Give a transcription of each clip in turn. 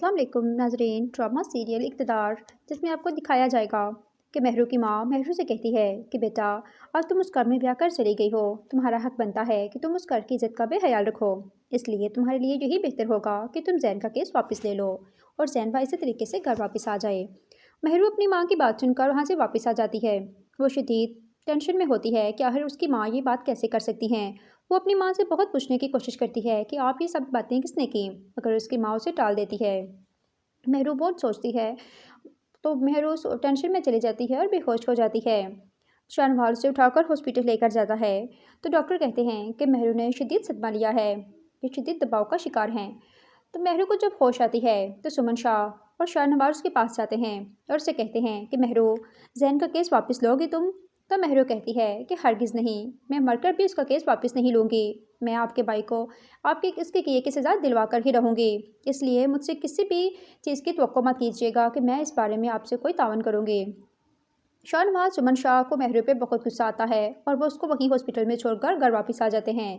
अस्सलाम वालेकुम नाज़रीन। ड्रामा सीरियल इक़्तिदार जिसमें आपको दिखाया जाएगा कि महरू की माँ महरू से कहती है कि बेटा आज तुम उस घर में ब्याह कर चली गई हो, तुम्हारा हक बनता है कि तुम उस घर की इज़्ज़त का भी ख्याल रखो। इसलिए तुम्हारे लिए यही बेहतर होगा कि तुम जैन का केस वापस ले लो और जैन भाई इसी तरीके से घर वापस आ जाए। महरू अपनी माँ की बात सुनकर वहाँ से वापस आ जाती है। वो शदीद टेंशन में होती है कि आखिर उसकी माँ ये बात कैसे कर सकती हैं। वो अपनी माँ से बहुत पूछने की कोशिश करती है कि आप ये सब बातें किसने की, मगर उसकी माँ उसे टाल देती है। महरू बहुत सोचती है तो महरू टेंशन में चली जाती है और बेहोश हो जाती है। शाहनवाज उसे उठाकर हॉस्पिटल लेकर जाता है तो डॉक्टर कहते हैं कि महरू ने शदीद सदमा लिया है, ये शदीद दबाव का शिकार हैं। तो महरू को जब होश आती है तो सुमन शाह और शाहनवाज उसके पास जाते हैं और उससे कहते हैं कि महरू जैन का केस वापस लोगी तुम। तो महरू कहती है कि हरगिज़ नहीं, मैं मरकर भी उसका केस वापस नहीं लूँगी। मैं आपके भाई को आपके इसके किए की सज़ा दिलवा कर ही रहूँगी। इसलिए मुझसे किसी भी चीज़ की तवक्को मत कीजिएगा कि मैं इस बारे में आपसे कोई तावन करूँगी। शाहनवाज सुमन शाह को महरू पे बहुत गुस्सा आता है और वो उसको वहीं हॉस्पिटल में छोड़कर घर वापस आ जाते हैं।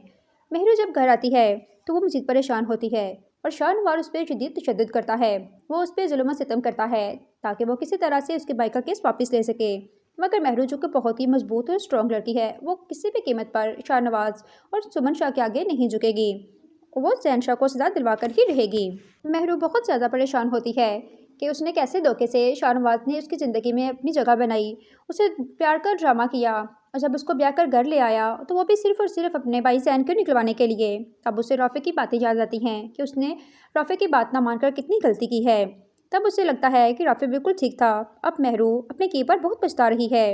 महरू जब घर आती है तो वो मज़ीद परेशान होती है और शाहनवाज उस पर शदीद तशद्दुद करता है। वो उस पर जुल्म सितम करता है ताकि वो किसी तरह से उसके भाई का केस वापस ले सके। मगर महरू जो कि बहुत ही मजबूत और स्ट्रॉन्ग लड़की है, वो किसी भी कीमत पर शाहनवाज और सुमन शाह के आगे नहीं झुकेगी। वो जैन शाह को सजा दिलवा कर ही रहेगी। महरू बहुत ज़्यादा परेशान होती है कि उसने कैसे धोखे से शाहनवाज ने उसकी ज़िंदगी में अपनी जगह बनाई, उसे प्यार का ड्रामा किया और जब उसको ब्याह कर घर ले आया तो वो भी सिर्फ़ और सिर्फ अपने भाई जैन को निकलवाने के लिए। तब उसे राफ़े की बातें याद आती हैं कि उसने राफ़े की बात ना मानकर कितनी गलती की है। तब उसे लगता है कि राफ़े बिल्कुल ठीक था। अब महरू अपने की पर बहुत पछता रही है।